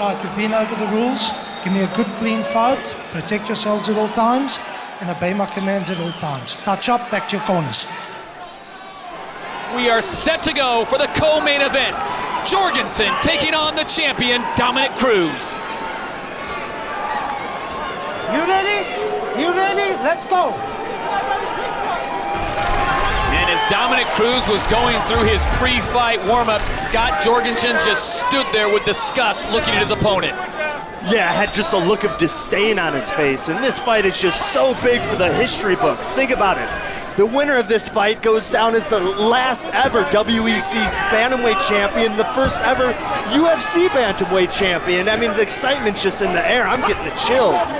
Right, we've been over the rules. Give me a good, clean fight. Protect yourselves at all times. And obey my commands at all times. Touch up, back to your corners. We are set to go for the co-main event. Jorgensen taking on the champion, Dominick Cruz. You ready? You ready? Let's go. And as Dominick Cruz was going through his pre-fight warm-ups, Scott Jorgensen just stood there with disgust looking at his opponent. Yeah, had just a look of disdain on his face, and this fight is just so big for the history books. Think about it. The winner of this fight goes down as the last ever WEC Bantamweight champion, the first ever UFC Bantamweight champion. I mean, the excitement's just in the air. I'm getting the chills.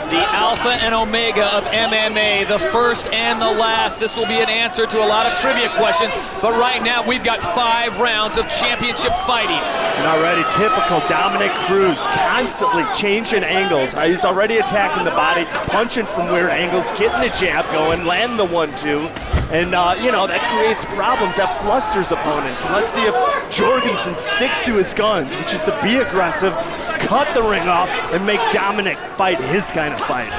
The alpha and omega of MMA, the first and the last. This will be an answer to a lot of trivia questions, but right now we've got 5 rounds of championship fighting. And already typical Dominick Cruz, constantly changing angles. He's already attacking the body, punching from weird angles, getting the jab going, landing the 1-2. And, you know, that creates problems, that flusters opponents. And let's see if Jorgensen sticks to his guns, which is to be aggressive, cut the ring off, and make Dominick fight his kind of fight.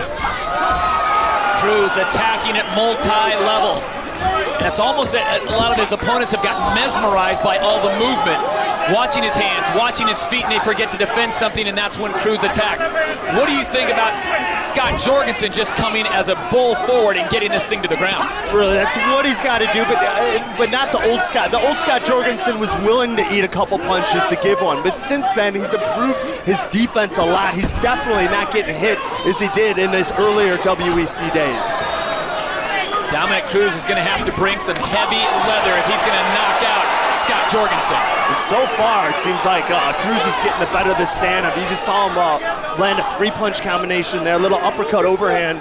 Cruz attacking at multi-levels. And it's almost that a lot of his opponents have gotten mesmerized by all the movement. Watching his hands, watching his feet, and they forget to defend something, and that's when Cruz attacks. What do you think about Scott Jorgensen just coming as a bull forward and getting this thing to the ground? Really, that's what he's got to do, but not the old Scott. The old Scott Jorgensen was willing to eat a couple punches to give one, but since then, he's improved his defense a lot. He's definitely not getting hit as he did in his earlier WEC days. Dominick Cruz is going to have to bring some heavy leather if he's going to knock out Scott Jorgensen. And so far, it seems like Cruz is getting the better of the stand-up. You just saw him land a 3-punch combination there, a little uppercut overhand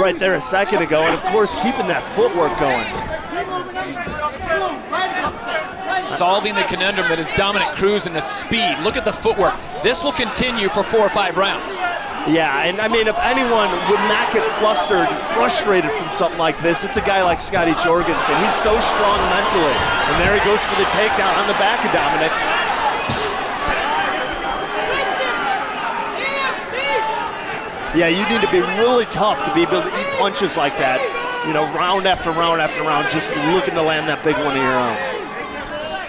right there a second ago, and of course, keeping that footwork going. Solving the conundrum that is Dominick Cruz and the speed. Look at the footwork. This will continue for 4 or 5 rounds. Yeah, and I mean, if anyone would not get flustered and frustrated from something like this, it's a guy like Scotty Jorgensen. He's so strong mentally. And there he goes for the takedown on the back of Dominick. Yeah, you need to be really tough to be able to eat punches like that. You know, round after round after round, just looking to land that big one of your own.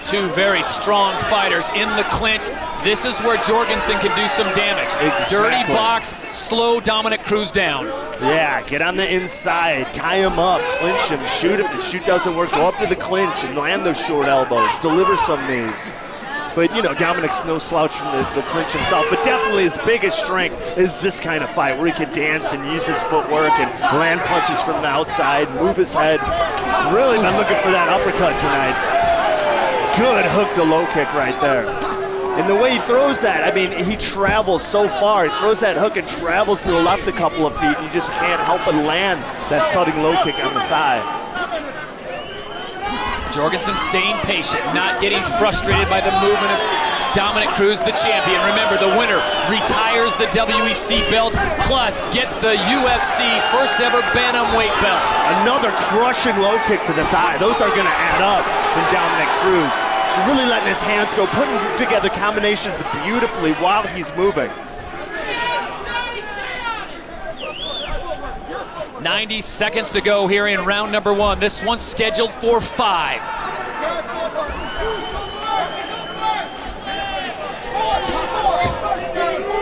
2 very strong fighters in the clinch. This is where Jorgensen can do some damage. Exactly. Dirty box, slow Dominick Cruz down. Yeah, get on the inside, tie him up, clinch him, shoot. If the shoot doesn't work, go up to the clinch and land those short elbows, deliver some knees. But, you know, Dominick's no slouch from the clinch himself, but definitely his biggest strength is this kind of fight where he can dance and use his footwork and land punches from the outside, move his head. Really been looking for that uppercut tonight. Good hook to low kick right there. And the way he throws that, I mean, he travels so far. He throws that hook and travels to the left a couple of feet, and you just can't help but land that thudding low kick on the thigh. Jorgensen staying patient, not getting frustrated by the movement of Dominick Cruz, the champion. Remember, the winner retires the WEC belt, plus gets the UFC first ever Bantamweight belt. Another crushing low kick to the thigh. Those are gonna add up from Dominick Cruz. He's really letting his hands go, putting together combinations beautifully while he's moving. 90 seconds to go here in round number 1. This one's scheduled for 5.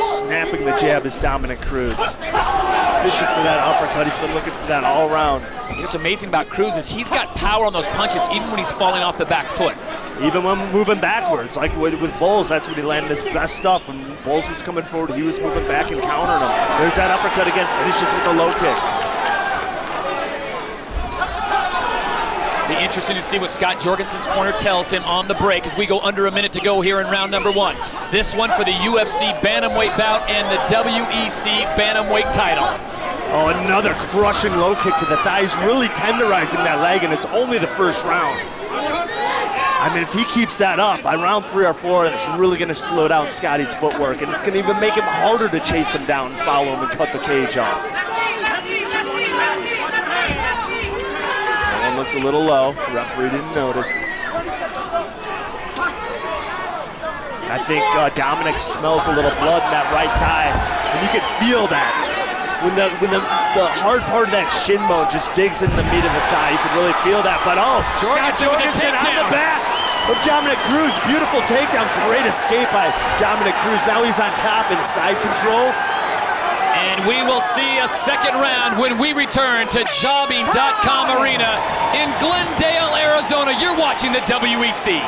Snapping the jab is Dominick Cruz. Fishing for that uppercut. He's been looking for that all round. What's amazing about Cruz is he's got power on those punches even when he's falling off the back foot. Even when moving backwards, like with Bowles, that's when he landed his best stuff. When Bowles was coming forward, he was moving back and countering him. There's that uppercut again, finishes with a low kick. Be interesting to see what Scott Jorgensen's corner tells him on the break as we go under a minute to go here in round number 1. This one for the UFC Bantamweight bout and the WEC Bantamweight title. Oh, another crushing low kick to the thigh. He's really tenderizing that leg, and it's only the first round. I mean, if he keeps that up, by round 3 or 4, it's really going to slow down Scotty's footwork, and it's going to even make him harder to chase him down and follow him and cut the cage off. That one looked a little low. The referee didn't notice. I think Dominick smells a little blood in that right thigh, and you can feel that. When the hard part of that shin bone just digs in the meat of the thigh, you can really feel that. But Jorgensen with the Jorgensen on takedown. the back of Dominick Cruz. Beautiful takedown, great escape by Dominick Cruz. Now he's on top in side control. And we will see a second round when we return to Jobbing.com Arena in Glendale, Arizona. You're watching the WEC.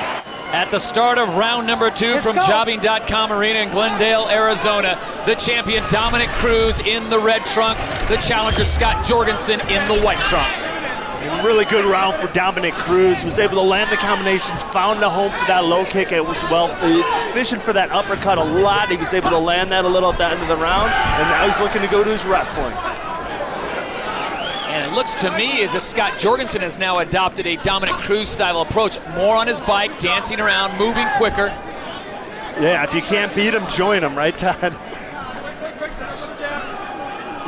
At the start of round number 2 from Jobbing.com Arena in Glendale, Arizona, the champion Dominick Cruz in the red trunks, the challenger Scott Jorgensen in the white trunks. A really good round for Dominick Cruz. Was able to land the combinations, found a home for that low kick. It was well fishing for that uppercut a lot. He was able to land that a little at the end of the round, and now he's looking to go to his wrestling. And it looks to me as if Scott Jorgensen has now adopted a Dominick Cruz style approach, more on his bike, dancing around, moving quicker. Yeah, if you can't beat him, join him, right, Todd?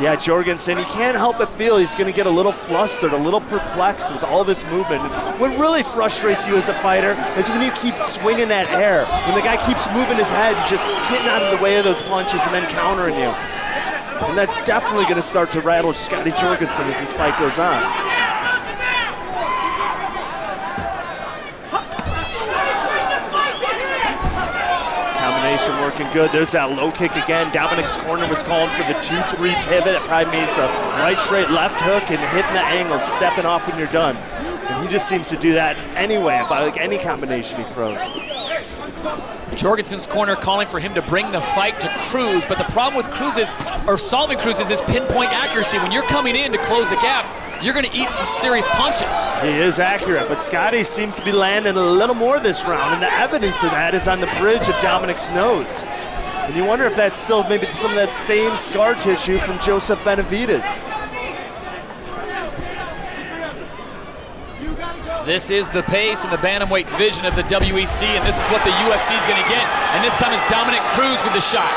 Yeah, Jorgensen, he can't help but feel he's going to get a little flustered, a little perplexed with all this movement. What really frustrates you as a fighter is when you keep swinging that air, when the guy keeps moving his head, just getting out of the way of those punches and then countering you. And that's definitely going to start to rattle Scotty Jorgensen as this fight goes on. Combination working good. There's that low kick again. Dominick's corner was calling for the 2-3 pivot. It probably means a right straight left hook and hitting the angle, stepping off when you're done. And he just seems to do that anyway, by like any combination he throws. Jorgensen's corner calling for him to bring the fight to Cruz, but the problem with Cruz is, or solving Cruz, is his pinpoint accuracy. When you're coming in to close the gap, you're going to eat some serious punches. He is accurate, but Scotty seems to be landing a little more this round, and the evidence of that is on the bridge of Dominick's nose. And you wonder if that's still maybe some of that same scar tissue from Joseph Benavidez. This is the pace and the bantamweight division of the WEC, and this is what the UFC is going to get. And this time it's Dominick Cruz with the shot.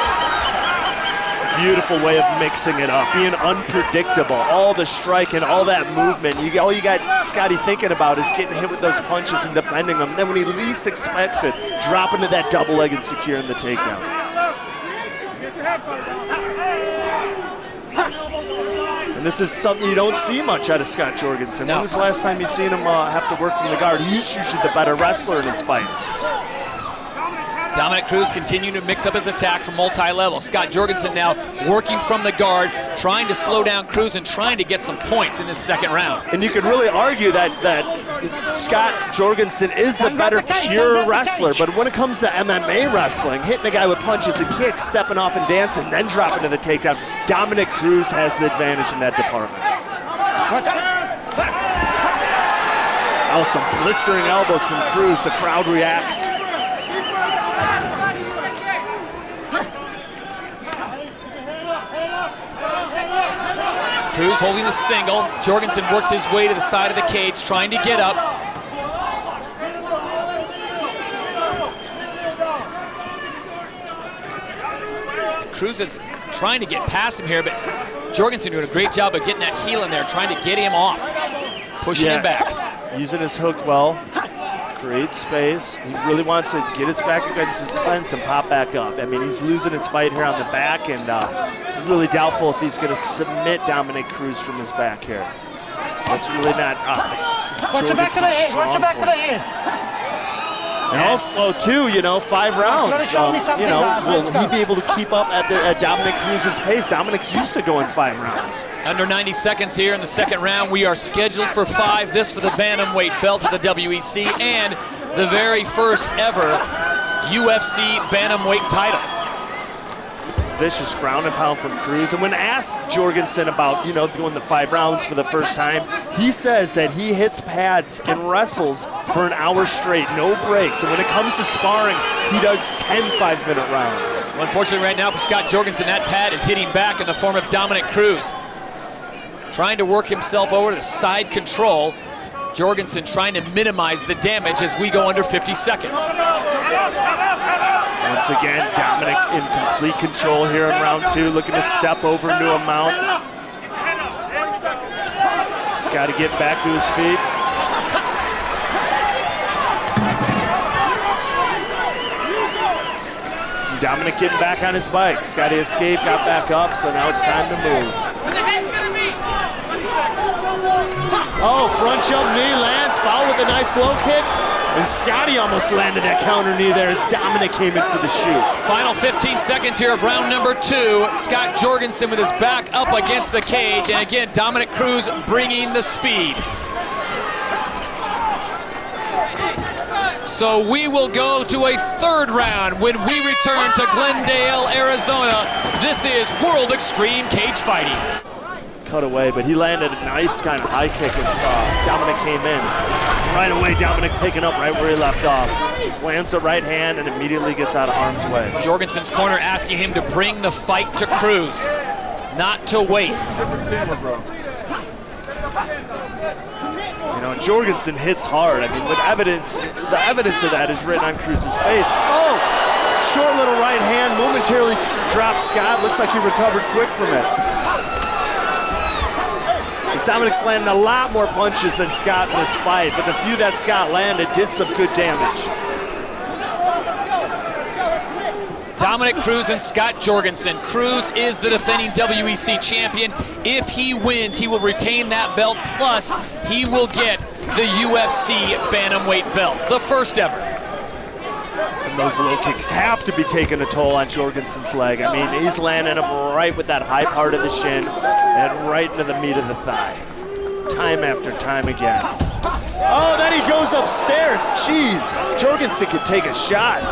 Beautiful way of mixing it up, being unpredictable. All the striking, all that movement. All you got Scotty thinking about is getting hit with those punches and defending them. Then when he least expects it, dropping to that double leg and securing the takedown. And this is something you don't see much out of Scott Jorgensen. No. When was the last time you've seen him have to work from the guard? He's usually the better wrestler in his fights. Dominick Cruz continuing to mix up his attack from multi-level. Scott Jorgensen now working from the guard, trying to slow down Cruz and trying to get some points in this second round. And you could really argue that Scott Jorgensen is the better pure wrestler, but when it comes to MMA wrestling, hitting a guy with punches and kicks, stepping off and dancing, then dropping to the takedown, Dominick Cruz has the advantage in that department. Oh, some blistering elbows from Cruz. The crowd reacts. Cruz holding the single. Jorgensen works his way to the side of the cage, trying to get up. Cruz is trying to get past him here, but Jorgensen doing a great job of getting that heel in there, trying to get him off, pushing him back. Using his hook well, create space. He really wants to get his back against the fence and pop back up. I mean, he's losing his fight here on the back, and really doubtful if he's going to submit Dominick Cruz from his back here. That's really not Watch your back of the head. Watch your back of the head. And also, too, 5 rounds. Will he be able to keep up at Dominick Cruz's pace? Dominick's used to going 5 rounds. Under 90 seconds here in the second round. We are scheduled for 5. This for the bantamweight belt of the WEC and the very first ever UFC bantamweight title. Vicious ground and pound from Cruz. And when asked Jorgensen about, going the 5 rounds for the first time, he says that he hits pads and wrestles for an hour straight, no breaks. And when it comes to sparring, he does 10 5-minute rounds. Well, unfortunately right now for Scott Jorgensen, that pad is hitting back in the form of Dominick Cruz. Trying to work himself over to side control. Jorgensen trying to minimize the damage as we go under 50 seconds. Once again, Dominick in complete control here in round 2, looking to step over into a mount. He's got to get back to his feet. Dominick getting back on his bike. Scotty escaped, got back up, so now it's time to move. Oh, front jump knee lands, foul with a nice low kick. And Scotty almost landed that counter knee there as Dominick came in for the shoot. Final 15 seconds here of round number 2. Scott Jorgensen with his back up against the cage. And again, Dominick Cruz bringing the speed. So we will go to a third round when we return to Glendale, Arizona. This is World Extreme Cage Fighting. Cut away, but he landed a nice kind of high kick as Dominick came in. Right away, Dominick picking up right where he left off. Lands the right hand and immediately gets out of harm's way. Jorgensen's corner asking him to bring the fight to Cruz, not to wait. You know, Jorgensen hits hard. I mean, with evidence, the evidence of that is written on Cruz's face. Oh, short little right hand, momentarily drops Scott. Looks like he recovered quick from it. Dominick's landing a lot more punches than Scott in this fight, but the few that Scott landed did some good damage. Dominick Cruz and Scott Jorgensen. Cruz is the defending WEC champion. If he wins, he will retain that belt, plus he will get the UFC bantamweight belt, the first ever. And those low kicks have to be taking a toll on Jorgensen's leg. I mean, he's landing them right with that high part of the shin and right into the meat of the thigh. Time after time again. Oh, then he goes upstairs. Jeez, Jorgensen could take a shot.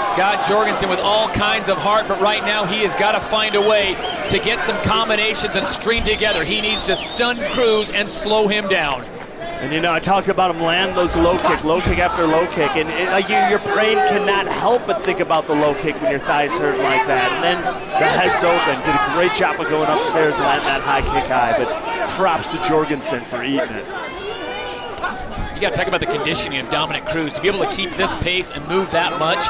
Scott Jorgensen with all kinds of heart, but right now he has got to find a way to get some combinations and string together. He needs to stun Cruz and slow him down. And you know, I talked about him land those low kick after low kick, and your brain cannot help but think about the low kick when your thighs hurt like that. And then the head's open. Did a great job of going upstairs, landing that high kick high, but props to Jorgensen for eating it. You got to talk about the conditioning of Dominick Cruz to be able to keep this pace and move that much,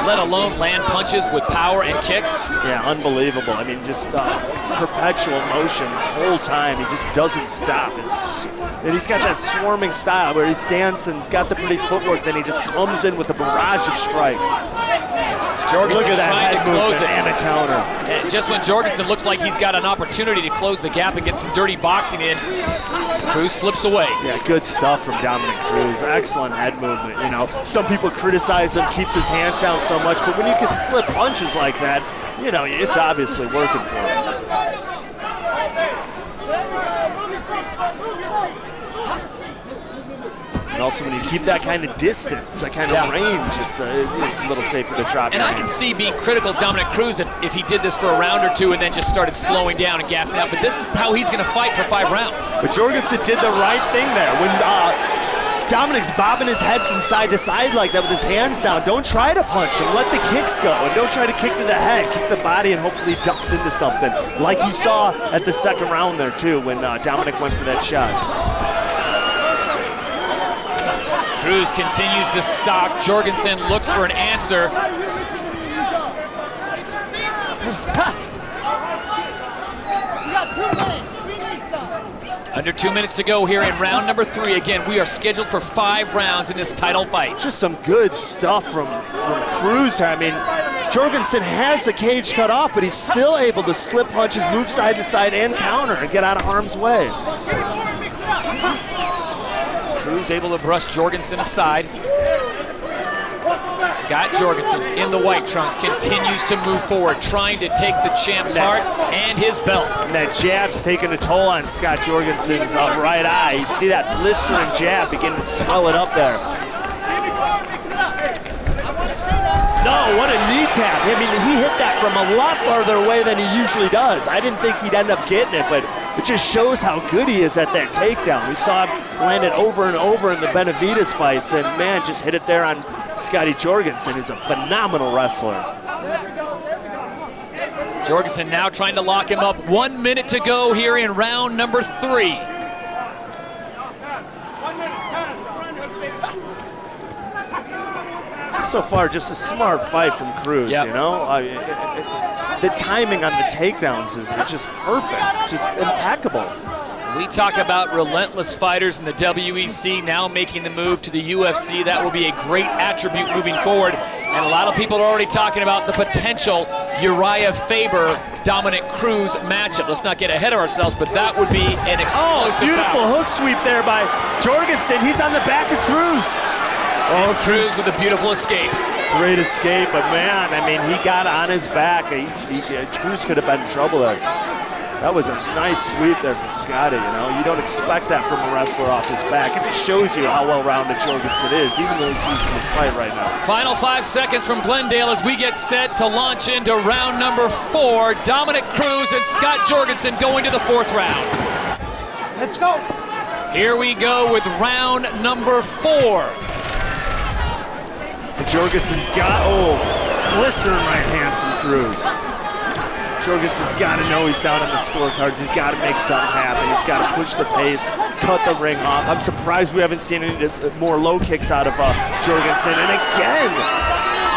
let alone land punches with power and kicks. Yeah, unbelievable. I mean, just perpetual motion the whole time. He just doesn't stop. And he's got that swarming style where he's dancing, got the pretty footwork, then he just comes in with a barrage of strikes. Jorgensen Look at that trying head to close it. and a counter. And just when Jorgensen looks like he's got an opportunity to close the gap and get some dirty boxing in, Cruz slips away. Yeah, good stuff from Dominick Cruz. Excellent head movement. You know, some people criticize him, keeps his hands down so much, but when you can slip punches like that, you know, it's obviously working for him. And also when you keep that kind of distance, that kind of range, it's a little safer to drop. And I can see being critical of Dominick Cruz if he did this for a round or two and then just started slowing down and gassing out. But this is how he's going to fight for 5 rounds. But Jorgensen did the right thing there. When Dominick's bobbing his head from side to side like that with his hands down, don't try to punch him. Let the kicks go. And don't try to kick to the head. Kick the body and hopefully ducks into something. Like you saw at the second round there, too, when Dominick went for that shot. Cruz continues to stalk. Jorgensen looks for an answer. Under 2 minutes to go here in round number 3. Again, we are scheduled for 5 rounds in this title fight. Just some good stuff from Cruz. I mean, Jorgensen has the cage cut off, but he's still able to slip punches, move side to side, and counter and get out of harm's way. Cruz able to brush Jorgensen aside. Scott Jorgensen in the white trunks continues to move forward, trying to take the champ's heart and his belt. And that jab's taking a toll on Scott Jorgensen's right eye. You see that blistering jab begin to swell it up there. No, what a knee tap. I mean, he hit that from a lot farther away than he usually does. I didn't think he'd end up getting it, but it just shows how good he is at that takedown. We saw him land it over and over in the Benavidez fights, and man, just hit it there on Scotty Jorgensen, who's a phenomenal wrestler. Jorgensen now trying to lock him up. 1 minute to go here in round number 3. So far, just a smart fight from Cruz, you know? The timing on the takedowns is just perfect, just impeccable. We talk about relentless fighters in the WEC now making the move to the UFC. That will be a great attribute moving forward. And a lot of people are already talking about the potential Uriah Faber, Dominick Cruz matchup. Let's not get ahead of ourselves, but that would be an explosive beautiful battle. hook sweep there by Jorgensen. He's on the back of Cruz. Oh, Cruz with a beautiful escape. Great escape, but man, I mean, he got on his back. Cruz could have been in trouble there. That was a nice sweep there from Scotty, you know. You don't expect that from a wrestler off his back. It just shows you how well-rounded Jorgensen is, even though he's losing this fight right now. Final 5 seconds from Glendale as we get set to launch into round number 4. Dominick Cruz and Scott Jorgensen going to the 4th round. Let's go. Here we go with round number 4. And Jorgensen's got, blistering right hand from Cruz. Jorgensen's got to know he's down on the scorecards. He's got to make something happen. He's got to push the pace, cut the ring off. I'm surprised we haven't seen any more low kicks out of Jorgensen. And again,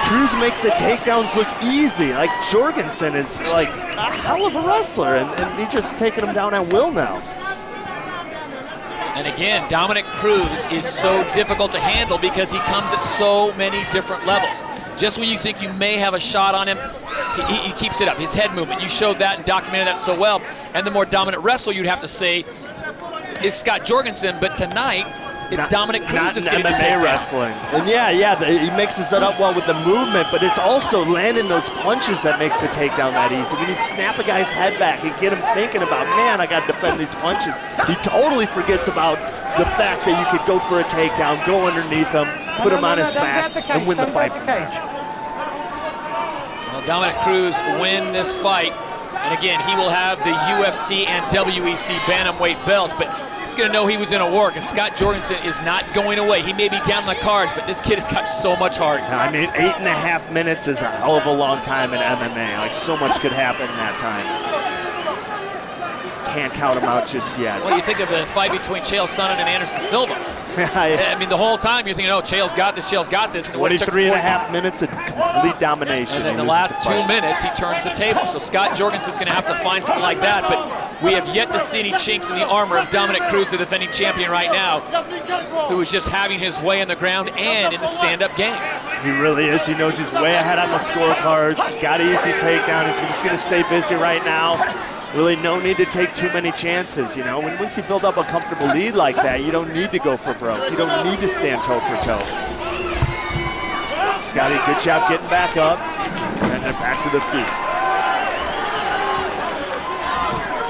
Cruz makes the takedowns look easy. Like, Jorgensen is like a hell of a wrestler, and he's just taking him down at will now. And again, Dominick Cruz is so difficult to handle because he comes at so many different levels. Just when you think you may have a shot on him, he keeps it up. His head movement, you showed that and documented that so well. And the more dominant wrestler you'd have to say is Scott Jorgensen, but tonight it's Dominick Cruz that's getting the takedowns. Wrestling. And he mixes it up well with the movement, but it's also landing those punches that makes the takedown that easy. When you snap a guy's head back and get him thinking about, man, I got to defend these punches, he totally forgets about the fact that you could go for a takedown, go underneath him, put him on his back, and win the fight. Well, Dominick Cruz win this fight, and again, he will have the UFC and WEC bantamweight belts, but he's going to know he was in a war because Scott Jorgensen is not going away. He may be down the cards, but this kid has got so much heart. I mean, 8.5 minutes is a hell of a long time in MMA. Like, so much could happen in that time. Can't count him out just yet. Well, you think of the fight between Chael Sonnen and Anderson Silva. I mean, the whole time you're thinking, oh, Chael's got this, Chael's got this. And 23.5 minutes of complete domination. And then the last 2 minutes, he turns the table. So Scott Jorgensen's going to have to find something like that. But we have yet to see any chinks in the armor of Dominick Cruz, the defending champion right now, who is just having his way on the ground and in the stand-up game. He really is. He knows he's way ahead on the scorecards. Got an easy takedown. He's just going to stay busy right now. Really no need to take too many chances, you know. Once you build up a comfortable lead like that, you don't need to go for broke. You don't need to stand toe for toe. Scotty, good job getting back up, and then back to the feet.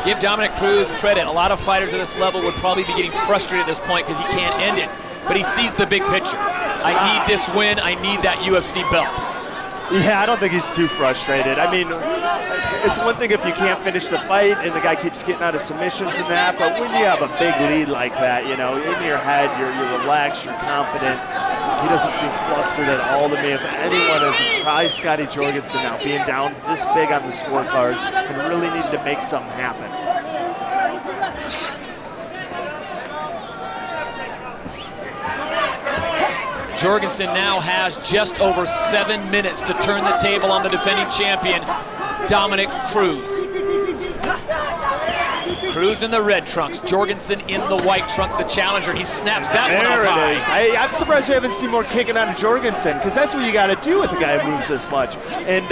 Give Dominick Cruz credit. A lot of fighters at this level would probably be getting frustrated at this point because he can't end it. But he sees the big picture. I need this win. I need that UFC belt. Yeah, I don't think he's too frustrated. I mean, it's one thing if you can't finish the fight and the guy keeps getting out of submissions and that, but when you have a big lead like that, you know, in your head, you're relaxed, you're confident. He doesn't seem flustered at all to me. If anyone is, it's probably Scotty Jorgensen now, being down this big on the scorecards and really needing to make something happen. Jorgensen now has just over 7 minutes to turn the table on the defending champion, Dominick Cruz. Cruz in the red trunks, Jorgensen in the white trunks, the challenger, and he snaps that one off high. There it is. I'm surprised we haven't seen more kicking out of Jorgensen, because that's what you got to do with a guy who moves this much. And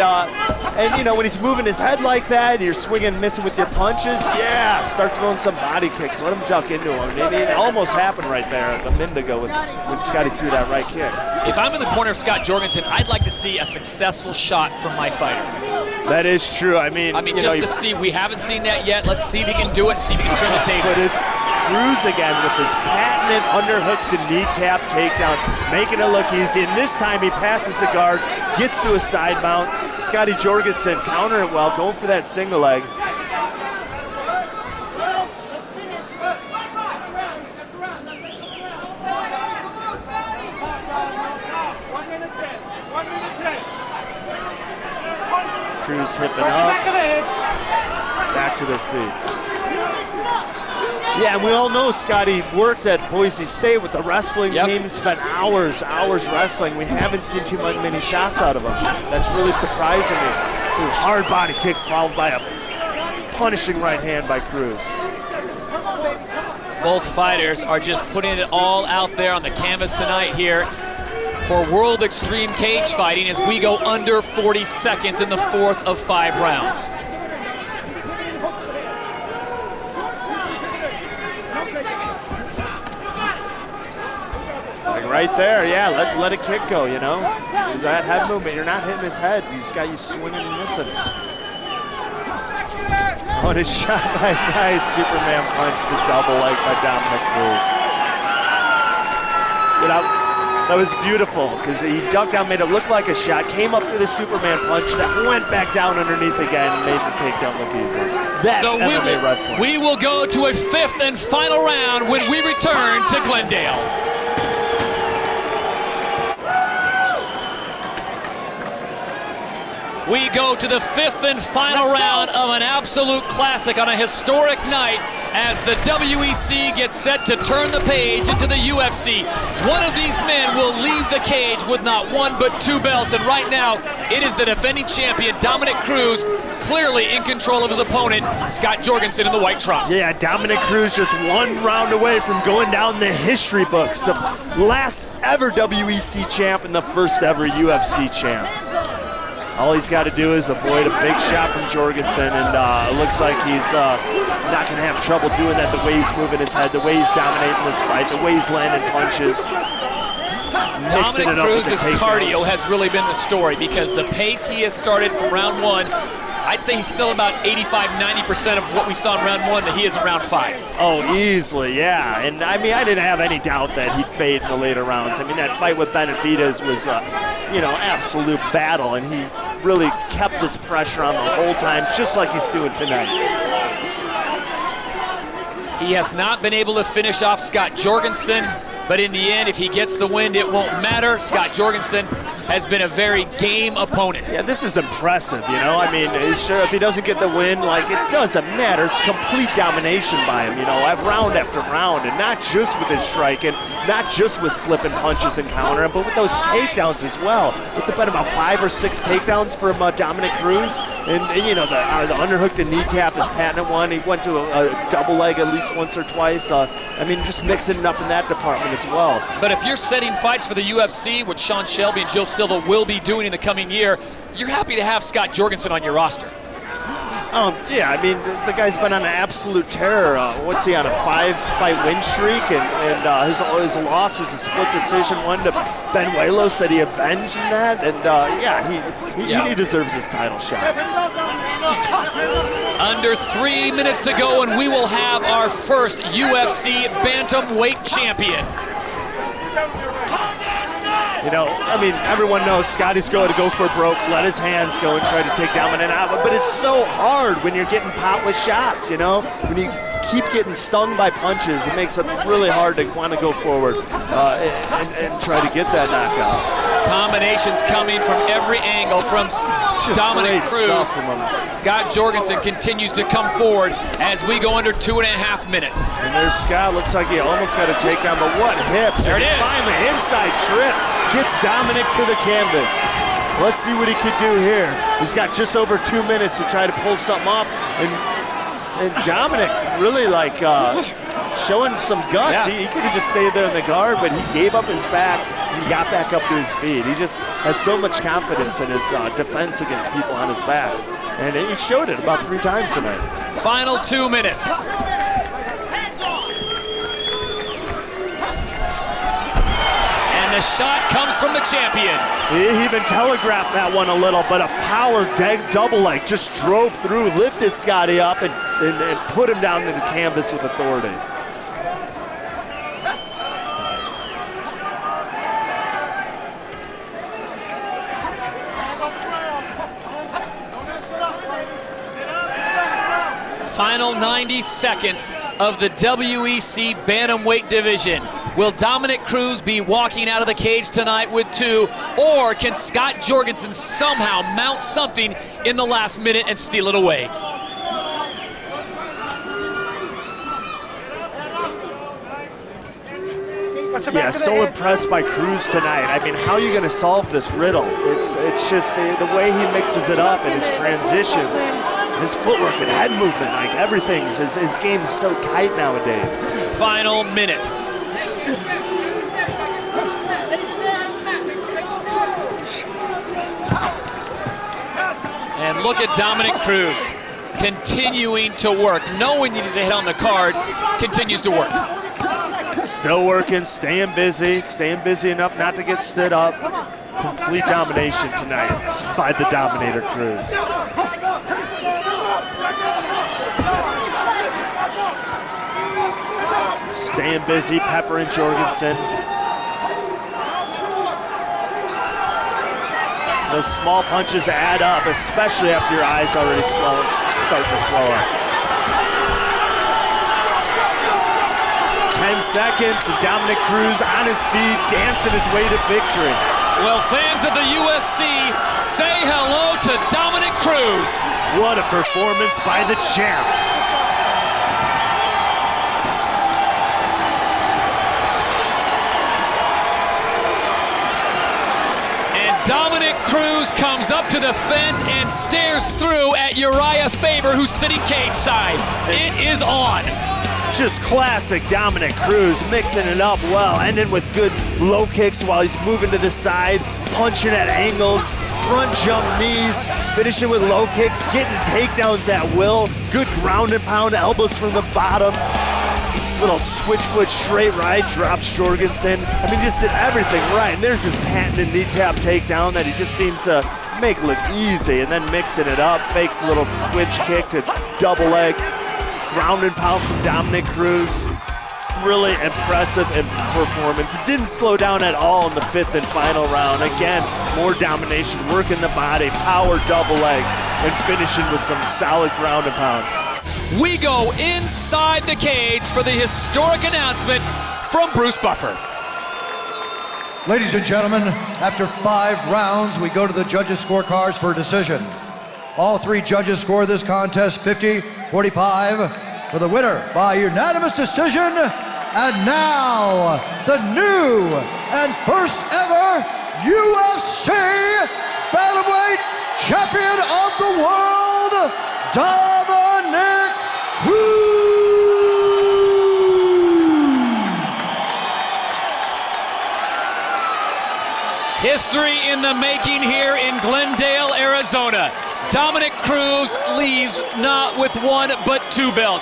you know, when he's moving his head like that, and you're swinging and missing with your punches, yeah, start throwing some body kicks. Let him duck into him. And it almost happened right there a minute ago when Scotty threw that right kick. If I'm in the corner of Scott Jorgensen, I'd like to see a successful shot from my fighter. That is true. I mean, just to see, we haven't seen that yet. Let's see if he can do it and see if he can turn the tables. But it's Cruz again with his patented underhook to knee tap takedown, making it look easy. And this time he passes the guard, gets to a side mount. Scotty Jorgensen countering it well, going for that single leg. Cruz hipping up, back to their feet. Yeah, and we all know Scotty worked at Boise State with the wrestling team and spent hours wrestling. We haven't seen too many shots out of him. That's really surprising me. Ooh, hard body kick followed by a punishing right hand by Cruz. Both fighters are just putting it all out there on the canvas tonight here for World Extreme Cage Fighting as we go under 40 seconds in the 4th of 5 rounds. Like right there, yeah, let a kick go, you know? That head movement, you're not hitting his head. He's got you swinging and missing. What a shot, nice Superman punch to double leg by Dominick Cruz. You know, that was beautiful because he ducked down, made it look like a shot, came up to the Superman punch, that went back down underneath again and made the takedown look easy. That's MMA wrestling. We will go to a 5th and final round when we return to Glendale. We go to the 5th and final round of an absolute classic on a historic night as the WEC gets set to turn the page into the UFC. One of these men will leave the cage with not 1 but 2 belts, and right now it is the defending champion Dominick Cruz, clearly in control of his opponent Scott Jorgensen in the white trunks. Yeah, Dominick Cruz just 1 round away from going down the history books. The last ever WEC champ and the first ever UFC champ. All he's got to do is avoid a big shot from Jorgensen, and it looks like he's not going to have trouble doing that the way he's moving his head, the way he's dominating this fight, the way he's landing punches. Dominick Cruz's cardio has really been the story because the pace he has started from round 1, I'd say he's still about 85–90% of what we saw in round 1 that he is in round 5. Oh, easily, yeah. And I mean, I didn't have any doubt that he'd fade in the later rounds. I mean, that fight with Benavidez was, you know, absolute battle, and he really kept this pressure on the whole time, just like he's doing tonight. He has not been able to finish off Scott Jorgensen, but in the end, if he gets the win, it won't matter. Scott Jorgensen has been a very game opponent. Yeah, this is impressive, you know? I mean, sure, if he doesn't get the win, like, it doesn't matter. It's complete domination by him, you know, round after round, and not just with his striking, not just with slipping punches and countering, but with those takedowns as well. It's been about 5 or 6 takedowns from Dominick Cruz, and you know, the underhook to knee tap is patented one. He went to a double leg at least once or twice. I mean, just mixing it up in that department as well. But if you're setting fights for the UFC, which Sean Shelby and Joe Silva will be doing in the coming year, you're happy to have Scott Jorgensen on your roster. Yeah, I mean, the guy's been on an absolute terror. What's he on, a 5-fight win streak? And his loss was a split decision one to Benuelos that he avenged in that. And yeah, he deserves his title shot. Under 3 minutes to go, and we will have our first UFC bantamweight champion. You know, I mean, everyone knows Scotty's going to go for broke, let his hands go and try to take down an out. But it's so hard when you're getting popped with shots, you know? When you keep getting stung by punches, it makes it really hard to want to go forward and try to get that knockout. Combinations coming from every angle from Dominick Cruz. Scott Jorgensen continues to come forward as we go under 2.5 minutes. And there's Scott, looks like he almost got a takedown, but what hips. There it is. Finally, inside trip gets Dominick to the canvas. Let's see what he could do here. He's got just over 2 minutes to try to pull something off. And Dominick really like showing some guts. Yeah. He could have just stayed there in the guard, but he gave up his back and got back up to his feet. He just has so much confidence in his defense against people on his back. And he showed it about 3 times tonight. Final 2 minutes. And the shot comes from the champion. He even telegraphed that one a little, but a power double leg just drove through, lifted Scotty up, and put him down to the canvas with authority. Final 90 seconds of the WEC bantamweight division. Will Dominick Cruz be walking out of the cage tonight with 2, or can Scott Jorgensen somehow mount something in the last minute and steal it away? Yeah, so impressed by Cruz tonight. I mean, how are you going to solve this riddle? It's just the way he mixes it up and his transitions. his footwork and head movement, like everything, his game's so tight nowadays. Final minute. And look at Dominick Cruz continuing to work, knowing that he's a hit on the card, continues to work. Still working, staying busy enough not to get stood up. Complete domination tonight by the Dominator Cruz. Staying busy, Pepper and Jorgensen. Those small punches add up, especially after your eyes already starting to swell up. 10 seconds, and Dominick Cruz on his feet, dancing his way to victory. Well, fans of the UFC, say hello to Dominick Cruz. What a performance by the champ. Dominick Cruz comes up to the fence and stares through at Uriah Faber, who's sitting cage side. It is on. Just classic Dominick Cruz, mixing it up well, ending with good low kicks while he's moving to the side, punching at angles, front jump knees, finishing with low kicks, getting takedowns at will, good ground and pound elbows from the bottom. Little switch foot straight right, drops Jorgensen. I mean, just did everything right. And there's his patented knee tap takedown that he just seems to make look easy, and then mixing it up, fakes a little switch kick to double leg. Ground and pound from Dominick Cruz. Really impressive performance. It didn't slow down at all in the 5th and final round. Again, more domination, working the body, power double legs, and finishing with some solid ground and pound. We go inside the cage for the historic announcement from Bruce Buffer. Ladies and gentlemen, after 5 rounds, we go to the judges' scorecards for a decision. All 3 judges score this contest 50-45 for the winner by unanimous decision. And now, the new and first ever UFC Bantamweight Champion of the World, Dominick Cruz. History in the making here in Glendale, Arizona. Dominick Cruz leaves not with 1 but 2 belts.